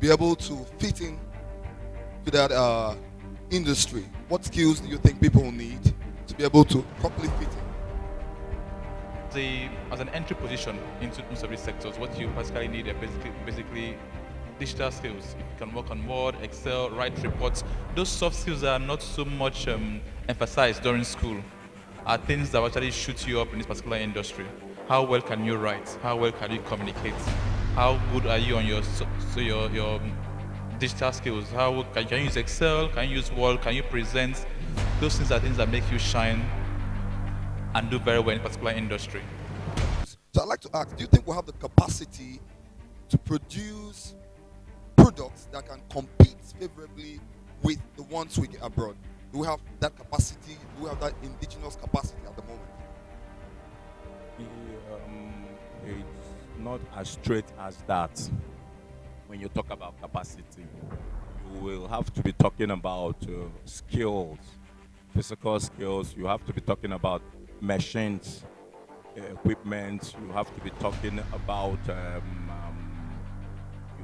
be able to fit in to that industry? What skills do you think people need to be able to properly fit in? As an entry position into most of these sectors, what you basically need are basically digital skills. You can work on Word, Excel, write reports. Those soft skills are not so much emphasized during school. Are things that actually shoot you up in this particular industry. How well can you write? How well can you communicate? How good are you on your digital skills? How can you use Excel? Can you use Word? Can you present? Those things are things that make you shine and do very well in a particular industry. So I'd like to ask, do you think we have the capacity to produce products that can compete favorably with the ones we get abroad? Do we have that capacity? Do we have that indigenous capacity at the moment? It's not as straight as that. When you talk about capacity, you will have to be talking about skills, physical skills. You have to be talking about machines, equipment. You have to be talking about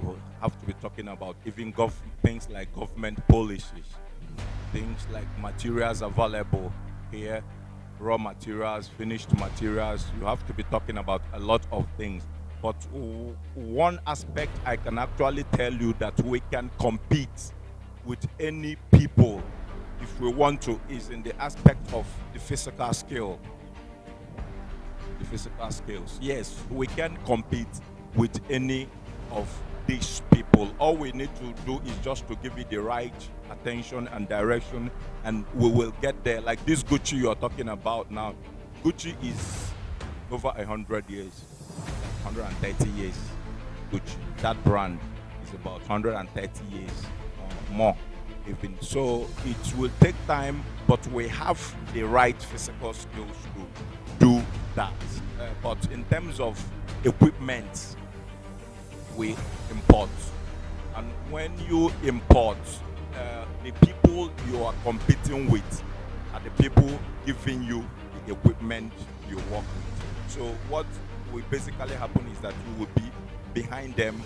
you have to be talking about even things like government policies, things like materials available here, raw materials, finished materials. You have to be talking about a lot of things. But one aspect I can actually tell you that we can compete with any people if we want to is in the aspect of the physical skill. The physical skills. Yes, we can compete with any of these people. All we need to do is just to give it the right attention and direction, and we will get there. Like this Gucci you're talking about now. Gucci is over 100 years, 130 years. Gucci, that brand is about 130 years or more. Even so, it will take time, but we have the right physical skills to do that. But in terms of equipment, we import, and when you import, the people you are competing with are the people giving you the equipment you work with. So what will basically happen is that you will be behind them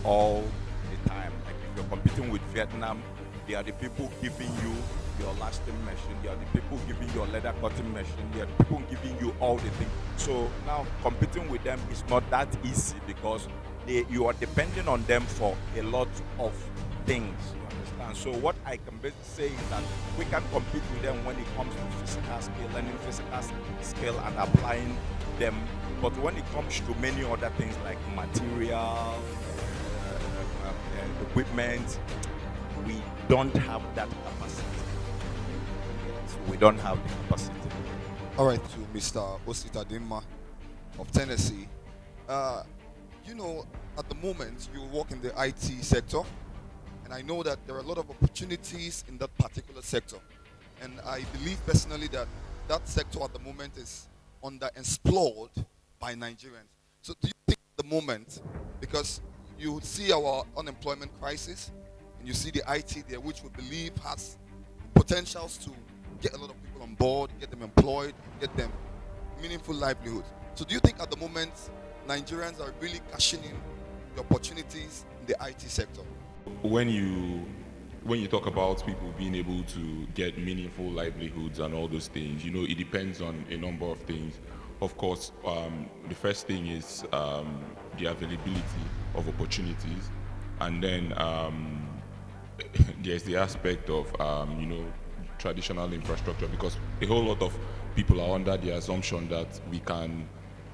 all the time. Like if you're competing with Vietnam, they are the people giving you your lasting machine, they are the people giving you your leather cutting machine, they are the people giving you all the things. So now competing with them is not that easy because you are depending on them for a lot of things, you understand? So what I can basically say is that we can compete with them when it comes to physical skill, learning physical skill and applying them. But when it comes to many other things like material, equipment, we don't have that capacity. We don't have the capacity. All right, to Mr. Osita Dimma of Tennessee. You know, at the moment, you work in the IT sector, and I know that there are a lot of opportunities in that particular sector. And I believe personally that that sector at the moment is underexplored by Nigerians. So do you think at the moment, because you see our unemployment crisis, and you see the IT there, which we believe has potentials to get a lot of people on board, get them employed, get them meaningful livelihood. So do you think at the moment Nigerians are really cashing in the opportunities in the IT sector? When you talk about people being able to get meaningful livelihoods and all those things, you know, it depends on a number of things. Of course, the first thing is the availability of opportunities, and then there's the aspect of you know, traditional infrastructure, because a whole lot of people are under the assumption that we can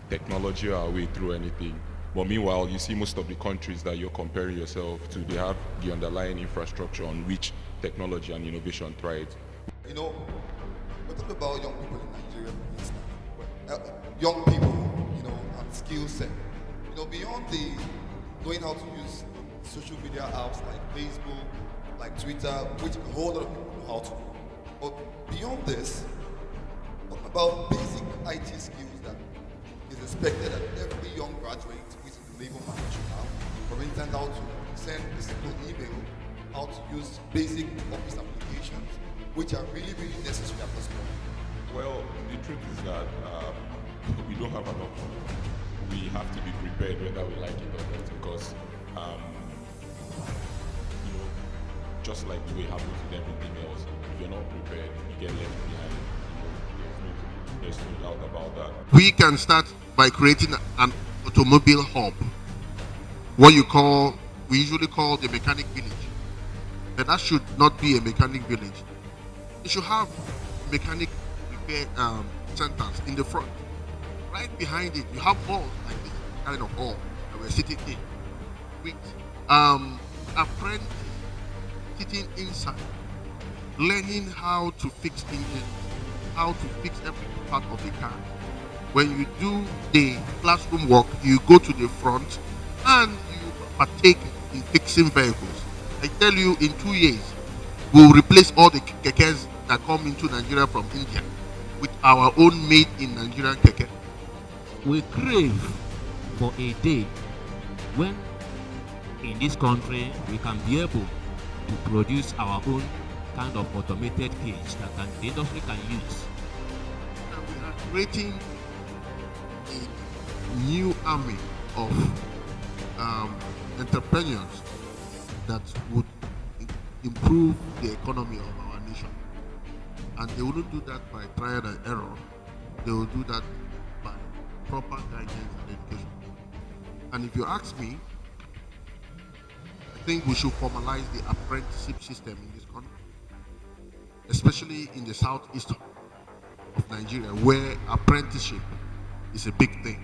technology our way through anything. But meanwhile, you see most of the countries that you're comparing yourself to, they have the underlying infrastructure on which technology and innovation thrives. You know, we're talking about young people in Nigeria, for instance. Young people, you know, and skill set. You know, beyond the knowing how to use social media apps like Facebook, like Twitter, which a whole lot of people know how to do. But beyond this, what about basic IT skills that is expected that every young graduate who is in the labor market should have? For instance, how to send a simple email, how to use basic office applications, which are really, really necessary at this point. Well, the truth is that we don't have an option. We have to be prepared whether we like it or not, because just like the way it happens with everything else. If you're not prepared, you get left behind. There's no doubt about that. We can start by creating an automobile hub, what we usually call the mechanic village. But that should not be a mechanic village. It should have mechanic repair centers in the front. Right behind it, you have halls like this kind of hall that we're sitting in. With apprentice sitting inside, learning how to fix engines, how to fix every part of the car. When you do the classroom work, you go to the front and you partake in fixing vehicles. I tell you, in 2 years, we'll replace all the kekes that come into Nigeria from India with our own made in Nigerian keke. We crave for a day when in this country we can be able to produce our own kind of automated cage that the industry can use. And we are creating a new army of entrepreneurs that would improve the economy of our nation. And they wouldn't do that by trial and error. They will do that by proper guidance and education. And if you ask me, I think we should formalize the apprenticeship system in this country, especially in the southeast of Nigeria, where apprenticeship is a big thing.